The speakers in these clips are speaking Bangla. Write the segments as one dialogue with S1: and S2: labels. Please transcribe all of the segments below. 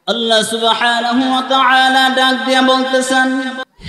S1: আল্লাহ সুবহানাহু ওয়া তাআলা ডাক দিয়ে বলতেছেন,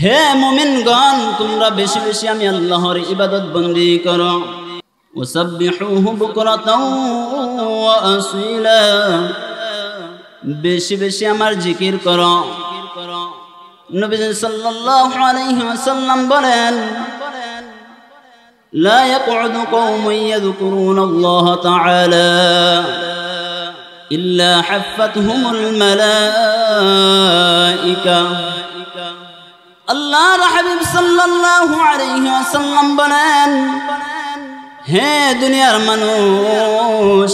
S1: হে মুমিনগণ, তোমরা বেশি বেশি আমি আল্লাহর ইবাদত বন্দি করো। ওয়াসাব্বিহুহু বুকরাতাও ওয়া আসীলা, বেশি বেশি আমার জিকির করো। নবী সাল্লাল্লাহু আলাইহি ওয়াসাল্লাম বলেন, লা ইয়াকউদু কওমুন ইয়াযকুরুনাল্লাহ তাআলা ইল্লা হাফাতহুমুল মালায়েকা। আল্লাহর হাবিব সাল্লাল্লাহু আলাইহি ওয়াসাল্লাম বলেন, হে দুনিয়ার মানুষ,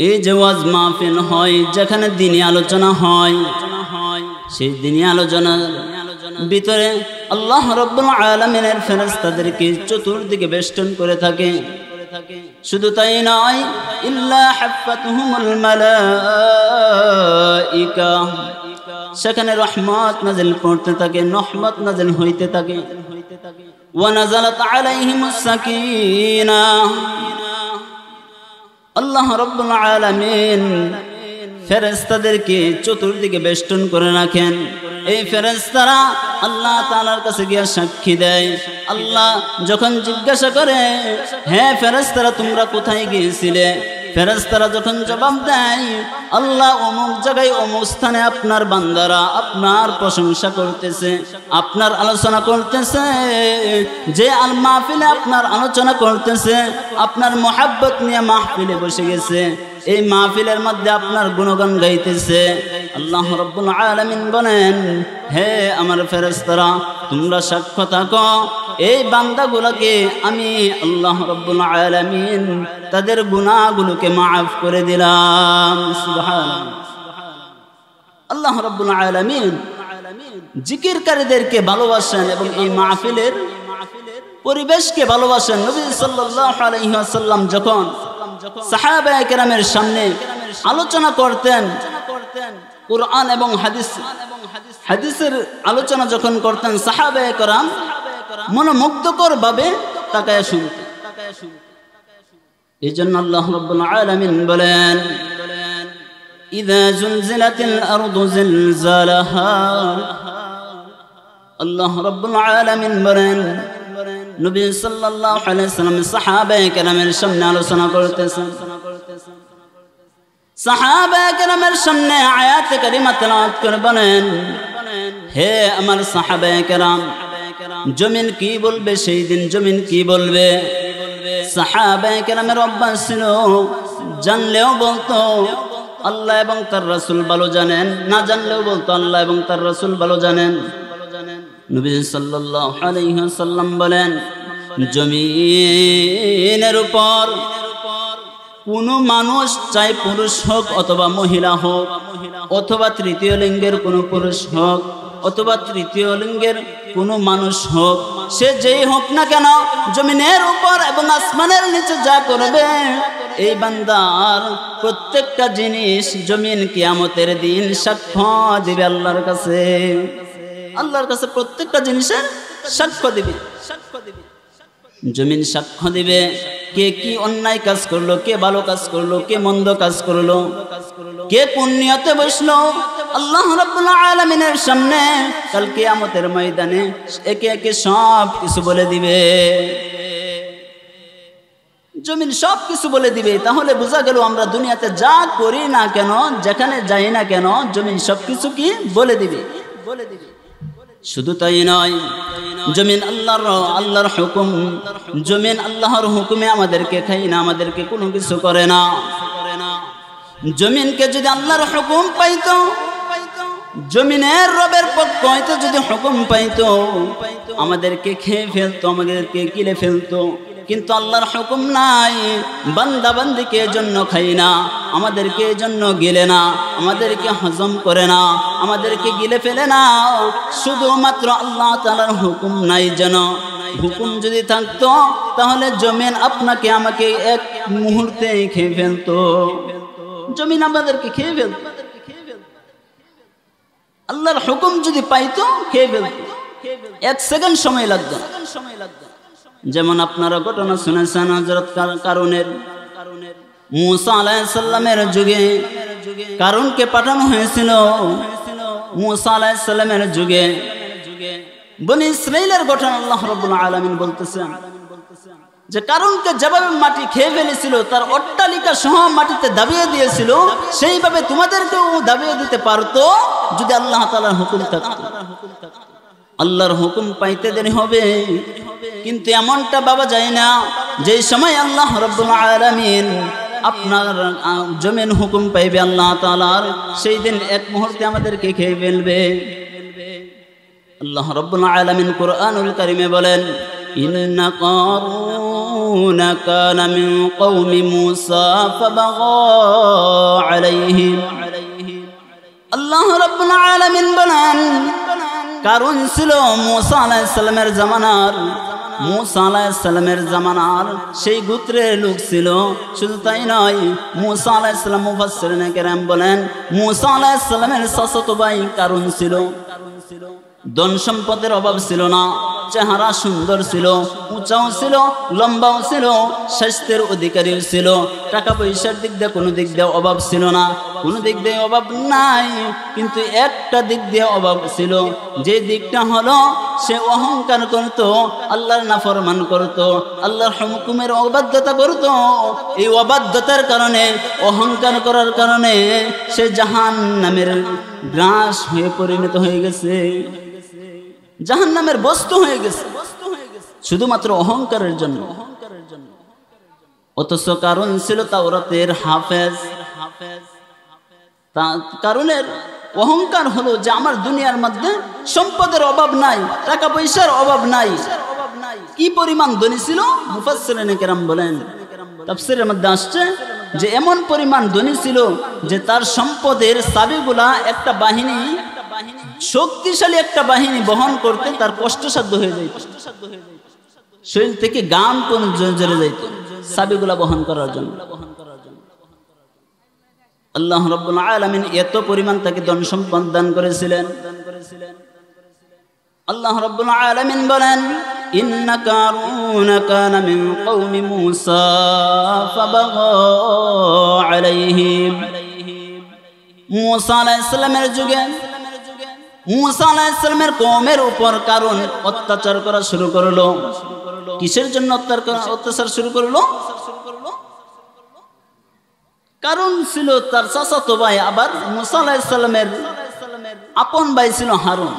S1: এই যে ওয়াজ মাহফিল হয়, যেখানে দ্বীনি আলোচনা হয়, সেই দ্বীনি আলোচনার ভিতরে আল্লাহ রাব্বুল আলামিনের ফেরেশতাদেরকে চতুর্দিকে বেষ্টন করে থাকে। শুধু তাই নয়, ইল্লা হাফাতহুমুল মালায়েকা, সেখানে রহমত নাজিল করতে থাকে, রহমত নাজিল হইতে থাকে। ওয়া নাযালাত আলাইহিমুস সাকিনাহ, আল্লাহ রাব্বুল আলামিন ফেরেশতাদেরকে চতুর্দিকে বেষ্টন করে রাখেন। এই ফেরেশতারা আল্লাহ তাআলার কাছে গিয়ে সাক্ষী দেয়। আল্লাহ যখন জিজ্ঞাসা করে, হে ফেরেশতারা তোমরা কোথায় গিয়েছিলে, ফেরেশতারা যখন জবাব দেয়, আল্লাহ অমুক জায়গায় অমুক স্থানে আপনার বান্দারা আপনার প্রশংসা করতেছে, আপনার আলোচনা করতেছে, যে মাহফিলে আপনার আলোচনা করতেছে, আপনার মহাব্বত নিয়ে মাহফিলে বসে গেছে, এই মাহফিলের মধ্যে আপনার গুণগান গাইতেছে। আল্লাহ রাব্বুল আলামিন বলেন, হে আমার ফেরেশতারা, তোমরা সাক্ষ্য থাকো, এই বান্দাগুলোকে আমি আল্লাহ রাব্বুল আলামিন তাদের গুনাহগুলোকে মাফ করে দিলাম। সুবহানাল্লাহ। আল্লাহ রাব্বুল আলামিন জিকিরকারীদেরকে ভালোবাসেন এবং এই মাহফিলের পরিবেশকে ভালোবাসেন। নবী সাল্লাল্লাহু আলাইহি ওয়াসাল্লাম যখন সাহাবায়ে কেরামের সামনে আলোচনা করতেন, কুরআন এবং হাদিসের আলোচনা যখন করতেন, সাহাবায়ে কেরাম মনোমুগ্ধকর ভাবে তাকায়া শুনতেন। এইজন্য আল্লাহ রাব্বুল আলামিন বলেন, ইযা জুলজিলাতিল আরদু জিলজালাহা, আল্লাহ রাব্বুল আলামিন বলেন, নবী সাল্লাল্লাহু আলাইহি ওয়াসাল্লাম সাহাবায়ে কেরামের সামনে আলোচনা করতেছেন। সাহাবায়ে কেরামের সামনে আয়াতে কারিমা তেলাওয়াত করে বলেন, হে আমার সাহাবায়ে কেরাম, জমিন কি বলবে সেই দিন, জমিন কি বলবে? সাহাবায়ে কেরামের অভ্যাস ছিল, জানলেও বলতো আল্লাহ এবং তার রাসূল ভালো জানেন, না জানলেও বলতো আল্লাহ এবং তার রাসূল ভালো জানেন। নবী সাল্লাল্লাহু আলাইহি ওয়াসাল্লাম বলেন, জমিনের উপর কোন মানুষ, চাই পুরুষ হোক অথবা মহিলা হোক, অথবা তৃতীয় লিঙ্গের কোন পুরুষ হোক অথবা তৃতীয় লিঙ্গের কোন মানুষ হোক, সে যেই হোক না কেন, জমিনের উপর এবং আসমানের নিচে যা করবে, এই বান্দার প্রত্যেকটা জিনিস জমিন কিয়ামতের দিন সাক্ষ্য দিবে আল্লাহর কাছে। আল্লাহর কাছে প্রত্যেকটা জিনিসের সাক্ষ্য দিবে। জমিন সাক্ষ্য দিবে কে কি অন্যায় কাজ করলো, কে ভালো কাজ করলো, কে মন্দ কাজ করলো, কে কোন নিয়তে বসলো। আল্লাহ রাব্বুল আলামিনের সামনে কাল কিয়ামতের ময়দানে একে একে সব কিছু বলে দিবে। জমিন সব কিছু বলে দিবে। তাহলে বোঝা গেল আমরা দুনিয়াতে যা করি না কেন, যেখানে যাই না কেন, জমিন সব কিছু কি বলে দিবে। শুধু তাই নয়, জমিন আল্লাহর হুকুম, জমিন আল্লাহর হুকুমে আমাদেরকে খাই না, আমাদেরকে কোনো কিছু করে না। জমিনকে যদি আল্লাহর হুকুম পাইতো, জমিনের রবের পক্ষ হইতে যদি হুকুম পাইতো, আমাদেরকে খেয়ে ফেলতো, আমাদেরকে গিলে ফেলতো। কিন্তু আল্লাহর হুকুম নাই, বান্দা বান্দিকে জন্য খাই না, আমাদেরকে জন্য গিলে না, আমাদেরকে হজম করে না, আমাদেরকে গিলে ফেলে না। শুধুমাত্র আল্লাহ তাআলার হুকুম নাই যেন। হুকুম যদি থাকতো তাহলে জমিন আপনাকে আমাকে এক মুহূর্তে খেয়ে ফেলতো। জমিন আমাদেরকে খেয়ে ফেলতো। আল্লাহর হুকুম যদি পাইতো খেয়ে ফেলতো, এক সেকেন্ড সময় লাগতো। যেমন আপনারা ঘটনা শুনেছেন হযরত কারুনের, মুসা আলাইহিস সালামের যুগে কারুনকে পাঠানো হয়েছিল মূসা আলাইহিস সালামের যুগে। বনি ইসরাইলের ঘটনা আল্লাহ রাব্বুল আলামিন বলতেছেন যে কারুনকে যেভাবে মাটি খেয়ে ফেলেছিল, তার অট্টালিকা সহ মাটিতে দাবিয়ে দিয়েছিল, সেইভাবে তোমাদেরকেও দাবিয়ে দিতে পারতো যদি আল্লাহ তাআলার হুকুম থাকতো। আল্লাহর হুকুম পাইতে দেরি হবে, কিন্তু এমনটা ভাবা যায় না যে সময় আল্লাহ রাব্বুল আলামিন আপনার জমিন হুকুম পাইবে আল্লাহ তাআলার, সেই দিন এক মুহূর্তে আমাদেরকে খেয়ে ফেলবে। আল্লাহ রাব্বুল আলামিন কুরআনুল কারীমে বলেন, ইন্না কারুনা কানা মিন কওমি মূসা ফাবাগা আলাইহিম। আল্লাহ রাব্বুল আলামিন বলেন, কারুন ছিল মূসা আলাইহিস সালামের জামানার, মূসা আলাইহিস সালামের জামানার সেই গোত্রের লোক ছিল। শুধু তাই নয়, মূসা আলাইহিস সালাম, মুফাসসিরিনে কেরাম বলেন, মূসা আলাইহিস সালামের চাচাতো ভাই কারুন ছিল। ধন সম্পদের অভাব ছিল না, চেহারা সুন্দর ছিল, উঁচাও ছিল, লম্বাও ছিল, স্বাস্থ্যের অধিকারীও ছিল, টাকা পয়সার দিক দিয়ে কোনো দিক দিয়ে অভাব ছিল না, কোনো দিক দিয়ে অভাব নাই। কিন্তু একটা দিক দিয়ে অভাব ছিল, যে দিকটা হলো সে অহংকার করত, আল্লাহর নাফরমান করত, আল্লাহর হুকুমের অবাধ্যতা করত। এই অবাধ্যতার কারণে, অহংকার করার কারণে সে জাহান্নামের গ্রাস হয়ে পরিণত হয়ে গেছে, জাহান্নামের বস্তু হয়ে গেছে, শুধুমাত্র অহংকারের জন্য। অথচ কারণ ছিল তাওরাতের হাফেজ। কারণের অহংকার হলো যে আমার দুনিয়ার মধ্যে সম্পদের অভাব নাই, টাকা পয়সার অভাব নাই। কি পরিমাণ ধনী ছিল? মুফাসসিরিনে কেরাম বলেন, তাফসীরের মধ্যে আসছে যে এমন পরিমাণ ধনী ছিল যে তার সম্পদের চাবিগুলা একটা বাহিনী, শক্তিশালী একটা বাহিনী বহন করতে তার কষ্টসাধ্য হয়ে যাইত, শরীর থেকে গাম কোন জ্বরে যাইত চাবিগুলা বহন করার জন্য। আল্লাহ রাব্বুল আলামিন এত পরিমাণ তাকে ধন সম্পদ দান করেছিলেন। আল্লাহ রাব্বুল আলামিন বলেন, ইন্না কারুনা কানা মিন কওমি মূসা ফাবাগা আলাইহিম। মূসা আলাইহিস সালামের যুগে মূসা আলাইহিস সালামের কওমের উপর কারণ অত্যাচার করা শুরু করলো। কিসের জন্য অত্যাচার শুরু করলো? কারণ ছিল তার চাচাতো ভাই, আবার মূসা আলাইহিস সালামের আপন ভাই ছিল হারুন।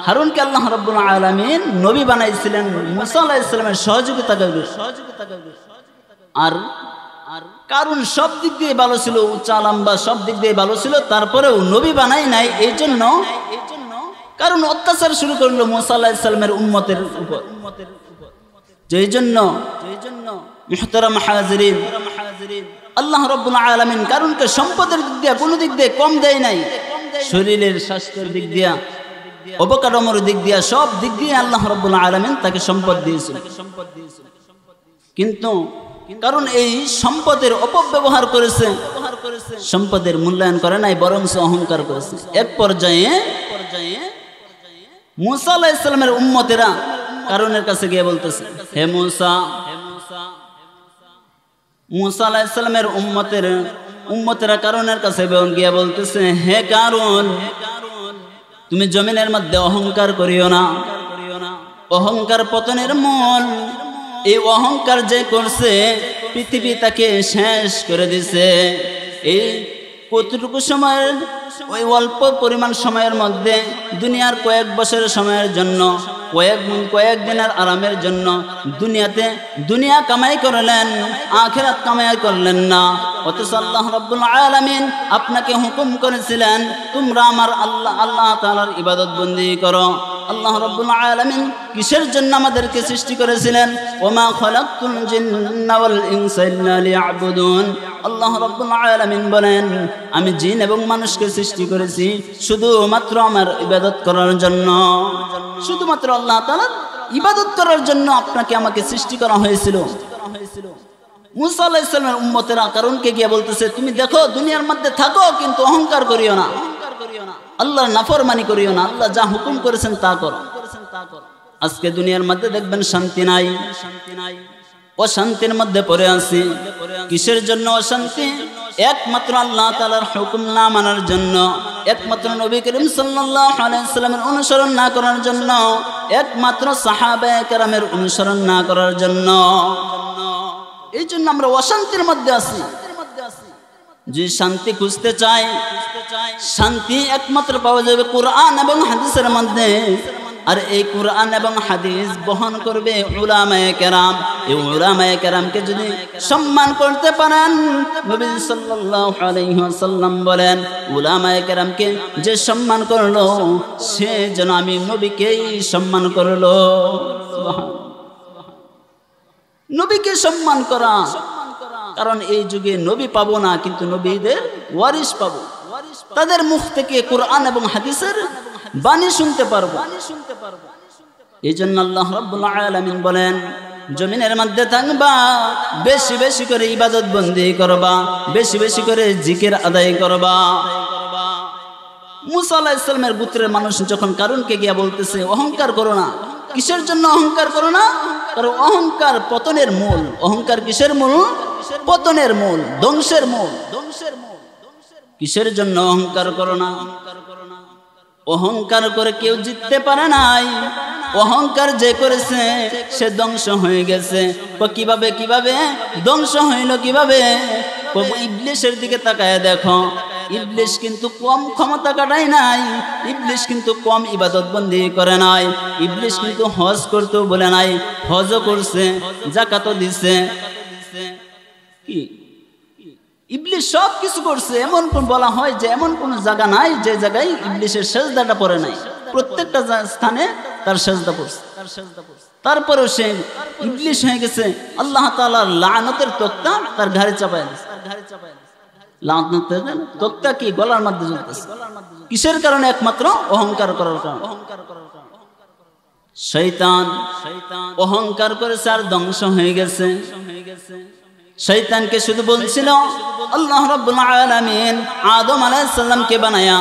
S1: হারুনকে আল্লাহ রাব্বুল আলামিন নবী বানাইছিলেন মূসা আলাইহিস সালামের সহযোগিতা করে। আর কারণ সব দিক দিয়ে ভালো ছিল, উচ্চা লম্বা সব দিক দিয়ে ভালো ছিল, তারপরেও নবী বানাই নাই। এই জন্য কারণ অত্যাচার শুরু করলো মূসা আলাইহিস সালামের উম্মতের উপর। যেই জন্য মুহতারাম হাজিরিন, আল্লাহ রাব্বুল আলামিন কারণকে সম্পদের দিক দিয়ে কোনো দিক দিয়ে কম দেয় নাই। শরীরের স্বাস্থ্যের দিক দিয়া, অবকাঠামোর দিক দিয়া, সব দিক দিয়ে আল্লাহ রাব্বুল আলামিন তাকে সম্পদ দিয়েছেন। কিন্তু কারণ এই সম্পদের অপব্যবহার করেছে, সম্পদের মূল্যায়ন করে নাই, বরং অহংকার করেছে। এক পর্যায়ে মূসা আলাইহিস সালামের উম্মতেরা কারণের কাছে গিয়ে বলতেছে, হে মূসা, মূসা আলাইহিস সালামের উম্মতেরা কারণের কাছে গিয়ে বলতেছে, হে কারণ, তুমি জমিনের মধ্যে অহংকার করিও না, অহংকার পতনের মূল। এই অহংকার যে করছে পৃথিবী তাকে শেষ করে দিছে। এই কতটুকু সময়ের, ওই অল্প পরিমাণ সময়ের মধ্যে দুনিয়ার কয়েক বছরের সময়ের জন্য, কয়েক দিনের আরামের জন্য দুনিয়া কামাই করলেন, আখিরাত কামাই করলেন না। অথচ আল্লাহ রাব্বুল আলামিন আপনাকে হুকুম করেছিলেন তোমরা আমার আল্লাহ তাআলার ইবাদত বন্দেগী করো। আল্লাহ রাব্বুল আলামিন কিসের জন্য আমাদেরকে সৃষ্টি করেছিলেন? ওমা খালাকতুল জিন্না ওয়াল ইনসা ইল্লা লিয়াবুদুন। আল্লাহ রাব্বুল আলামিন বলেন, আমি জিন এবং মানুষকে সৃষ্টি করেছি শুধুমাত্র আমার ইবাদত করার জন্য, শুধুমাত্র আল্লাহ তাআলার ইবাদত করার জন্য আপনাকে আমাকে সৃষ্টি করা হয়েছিল। মূসা আলাইহিস সালামের উম্মতেরা কারণকে গিয়ে বলতেছে, তুমি দেখো দুনিয়ার মধ্যে থাকো কিন্তু অহংকার করিও না, আল্লাহর নাফরমানি করিও না, আল্লাহ যা হুকুম করেছেন তা করো। আজকে দুনিয়ার মধ্যে দেখবেন শান্তি নাই, অশান্তির মধ্যে পড়ে আছি। কিসের জন্য অশান্তি? একমাত্র আল্লাহ তাআলার হুকুম না মানার জন্য, একমাত্র নবী করিম সাল্লাল্লাহু আলাইহি ওয়াসাল্লামের অনুসরণ না করার জন্য, একমাত্র সাহাবায়ে কেরামের অনুসরণ না করার জন্য। এই জন্য আমরা অশান্তির মধ্যে আছি। যে শান্তি খুঁজতে চাই, শান্তি একমাত্র পাওয়া যাবে কোরআন এবং হাদিসের মধ্যে। আর এই কোরআন এবং হাদিস বহন করবে উলামায়ে কেরাম। এই উলামায়ে কেরামকে যদি সম্মান করতে পারেন, নবী সাল্লাল্লাহু আলাইহি ওয়াসাল্লাম বলেন, উলামায়ে কেরামকে যে সম্মান করলো সে যেন আমি নবীকেই সম্মান করলো। নবীকে সম্মান করা, কারণ এই যুগে নবী পাবো না, কিন্তু নবীদের ওয়ারিস পাবো। তাদের মুখ থেকে কোরআন এবং হাদিসের বাণী শুনতে পারবো। এই জন্য আল্লাহ রাব্বুল আলামিন বলেন, জমিনের মধ্যে থাকবা, বেশি বেশি করে ইবাদত বন্দি করবা, বেশি বেশি করে জিকির আদায় করবা। মুসা আলাইহিস সালামের গোত্রের মানুষ যখন কারুনকে গিয়া বলতেছে অহংকার করো না, কিসের জন্য অহংকার করো না? কারণ অহংকার পতনের মূল। অহংকার কিসের মূল? পতনের মূল, ধ্বংসের মূল। কিসের জন্য অহংকার করো না? অহংকার করে কেউ জিততে পারে নাই। অহংকার যে করেছে সে ধ্বংস হয়ে গেছে। কিভাবে কিভাবে ধ্বংস হইল? কিভাবে? ইবলিসের দিকে তাকায় দেখো, ইবলিস কিন্তু কম ক্ষমতা কাটায় নাই, ইবলিস কিন্তু কম ইবাদত বন্দি করে নাই, ইবলিস কিন্তু হজ করতেও বলে নাই, হজও করছে, যাকাতও দিছে। কি ইবলিস সব কিছু করছে। এমন কোন বলা হয় যে এমন কোন জায়গা নাই যে জায়গায় ইবলিসের সেজদাটা পড়ে নাই। প্রত্যেকটা স্থানে তার সেজদা পড়ছে। তারপরেও সে ইবলিস হয়ে গেছে। আল্লাহ তাআলার লানতের তক্তা তার ঘাড়ে চাপায় দিয়েছে। লানতের তক্তা কি গলার মধ্যে ঝুলতেছে। কিসের কারণে? একমাত্র অহংকার করার কারণে। শয়তান অহংকার করেছে আর ধ্বংস হয়ে গেছে। শয়তানকে শুধু বলছিল আল্লাহ রাব্বুল আলামিন আদম আলাইহিস সালামকে বানায়া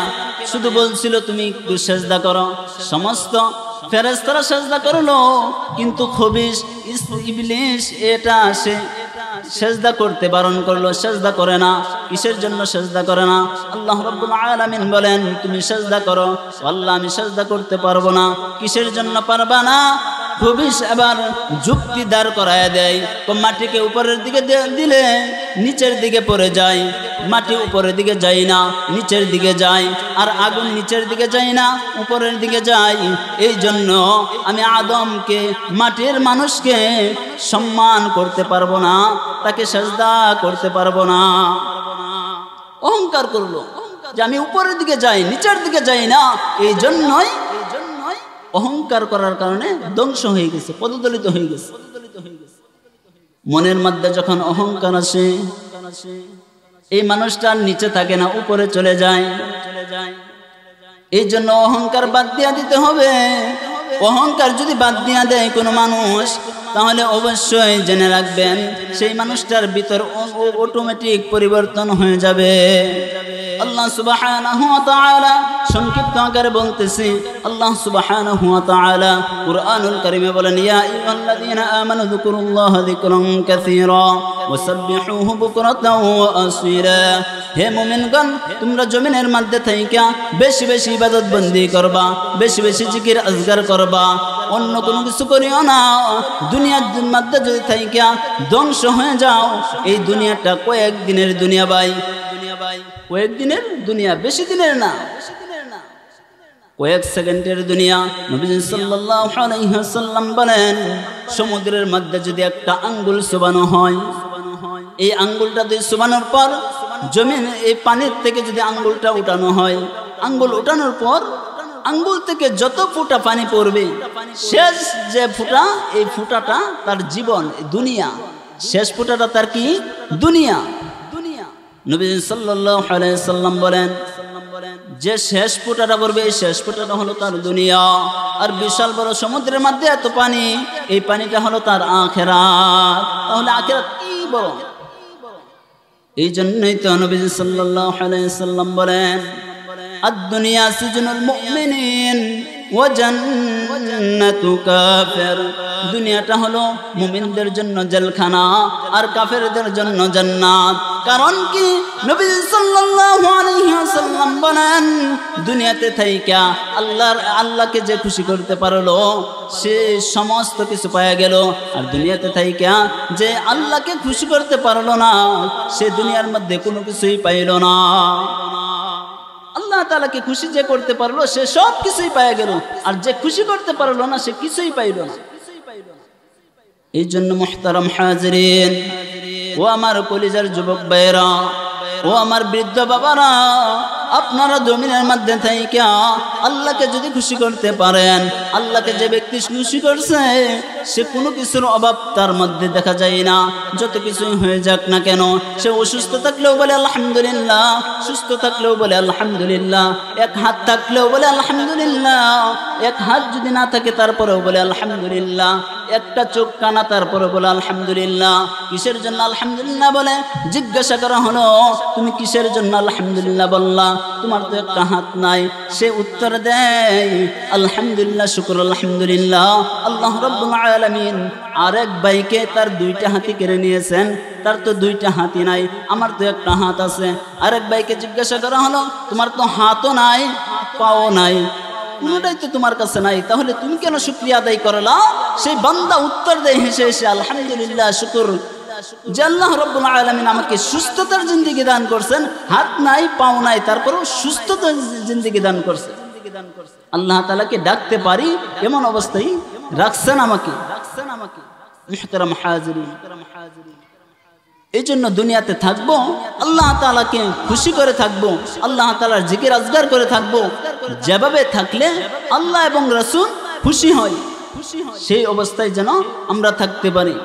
S1: শুধু বলছিল তুমি একটু সিজদা করো। সমস্ত ফেরেশতারা সিজদা করলো, কিন্তু খবিস ইবলিস এটা সে সিজদা করতে বারণ করলো, সিজদা করে না। কিসের জন্য সিজদা করে না? আল্লাহ রাব্বুল আলামিন বলেন তুমি সিজদা করো। আল্লাহ আমি সিজদা করতে পারবো না। কিসের জন্য পারবা না? খবিস এবার যুক্তি দাঁড় করায় দেয়, মাটিকে উপরের দিকে দিলে নিচের দিকে পড়ে যায়, মাটি উপরের দিকে যায় না, নিচের দিকে যায়। আর আগুন নিচের দিকে যায় না, উপরের দিকে যায়। এই জন্য আমি আদমকে, মাটির মানুষকে সম্মান করতে পারবো না, তাকে সিজদা করতে পারবো না। অহংকার করলো যে আমি উপরের দিকে যাই, নিচের দিকে যাই না। এই জন্যই অহংকার করার কারণে ধ্বংস হয়ে গেছে, পদদলিত হয়ে গেছে। মনের মধ্যে যখন অহংকার আসে, এই মানুষটা নিচে থাকে না, উপরে চলে যায়। এই জন্য অহংকার বাদ দিয়া দিতে হবে। অহংকার যদি বাদ দিয়া দেয় কোনো মানুষ, তাহলে অবশ্যই জেনে রাখবেন সেই মানুষটার ভিতর অটোমেটিক পরিবর্তন হয়ে যাবে। আল্লাহ সুবহানাহু ওয়া তাআলা সংক্ষিপ্ত আকারে বলতেছি, আল্লাহ সুবহানাহু ওয়া তাআলা কুরআনুল কারীমে বলেন, ইয়া আইয়ুহাল্লাযীনা আমানু যিকুরুল্লাহা যিকরান কাসীরা ওয়াসাব্বিহুহু বুকরাতাও ওয়া আসীলা। হে মুমিনগণ, তোমরা জমিনের মধ্যে থাইকা বেশি বেশি ইবাদত বন্দি করবা, বেশি বেশি জিকির আজগার করবা, অন্য কোনো কিছু করিও না। দুনিয়ার মধ্যে যদি থাইকা ধ্বংস হয়ে যাও, এই দুনিয়াটা কয়েকদিনের দুনিয়া ভাই, কয়েকদিনের দুনিয়া, বেশি দিনের না, কয়েক সেকেন্ডের দুনিয়া। নবী সাল্লাল্লাহু আলাইহি ওয়াসাল্লাম বলেন, সমুদ্রের মধ্যে যদি একটা আঙ্গুল চুবানো হয়, এই আঙ্গুলটা দিয়ে চুবানোর পর জমিন, এই পানির থেকে যদি আঙ্গুলটা উঠানো হয়, আঙ্গুল উঠানোর পর আঙ্গুল থেকে যত ফুটা পানি পড়বে, শেষ যে ফুটা, এই ফুটাটা তার জীবন, দুনিয়া। শেষ ফুটাটা তার কি? দুনিয়া। নবী সাল্লাল্লাহু আলাইহি সাল্লাম বলেন, যে শেষ ফুটাটা পড়বে, এই শেষ ফুটাটা হলো তার দুনিয়া। আর বিশাল বড় সমুদ্রের মধ্যে এত পানি, এই পানিটা হলো তার আখিরাত। তাহলে আখিরাত কি বড়! এই জন্যই তো নবী সাল্লাল্লাহু আলাইহি সাল্লাম বলেন, আদ-দুনিয়া সিজনুল মুমিনিন ওয়া জান্নাতু কাফির। দুনিয়াটা হলো মুমিনদের জন্য জেলখানা আর কাফেরদের জন্য জান্নাত। কারণ কি নবী সাল্লাল্লাহু আলাইহি ওয়াসাল্লাম বলেন, দুনিয়াতে থাইকা আল্লাহকে যে খুশি করতে পারলো সে সমস্ত কিছু পাওয়া গেল, আর দুনিয়াতে থাইকা যে আল্লাহকে খুশি করতে পারলো না সে দুনিয়ার মধ্যে কোনো কিছুই পাইল না। আল্লাহ তাআলাকে খুশি যে করতে পারলো সে সব কিছুই পাওয়া গেল, আর যে খুশি করতে পারলো না সে কিছুই পাইল না। এই জন্য মুহতারাম হাজিরিন, ও আমার কলিজার যুবক ভাইরা, ও আমার বৃদ্ধ বাবারা, আপনারা জমিনের মধ্যে থাইকা আল্লাহকে যদি খুশি করতে পারেন, আল্লাহকে যে ব্যক্তি খুশি করছে সে কোনো কিছুর অভাব তার মধ্যে দেখা যায় না। যত কিছুই হয়ে যাক না কেন, সে অসুস্থ থাকলেও বলে আলহামদুলিল্লাহ, সুস্থ থাকলেও বলে আলহামদুলিল্লাহ, এক হাত থাকলেও বলে আলহামদুলিল্লাহ, এক হাত যদি না থাকে তারপরেও বলে আলহামদুলিল্লাহ, একটা চোখ কানা তারপরে বলে আলহামদুলিল্লাহ। কিসের জন্য আলহামদুলিল্লাহ বলে? জিজ্ঞাসা করা হলো তুমি কিসের জন্য আলহামদুলিল্লাহ বললা, তোমার তো একটা হাত নাই। সে উত্তর দেয় আলহামদুলিল্লাহ, শুকর আলহামদুলিল্লাহ, আল্লাহ রাব্বুল আলামিন আরেক ভাইকে তার দুইটা হাতি কেড়ে নিয়েছেন, তার তো দুইটা হাতি নাই, আমার তো একটা হাত আছে। আরেক ভাইকে জিজ্ঞাসা করা হলো তোমার তো হাতও নাই পাও নাই, কোনটাই তো তোমার কাছে নাই, তাহলে তুমি কেন শুকরিয়া আদায় করলা? সেই বান্দা উত্তর দেয় হেসে হেসে আলহামদুলিল্লাহ, শুকর যে আল্লাহ রাব্বুল আলামিন আমাকে সুস্থতার জিন্দেগি দান করছেন, হাত নাই পাও নাই তারপরেও সুস্থতার জিন্দেগি দান করছেন। আল্লাহ তাআলাকে ডাকতে পারি এমন অবস্থায় রাখছেন আমাকে। মুহতারাম হাজিরিন, এই জন্য দুনিয়াতে থাকবো আল্লাহ তাআলাকে খুশি করে থাকবো, আল্লাহ তাআলার জিকির আজগার করে থাকবো। যেভাবে থাকলে আল্লাহ এবং রাসূল খুশি হয় সেই অবস্থায় যেন আমরা থাকতে পারি।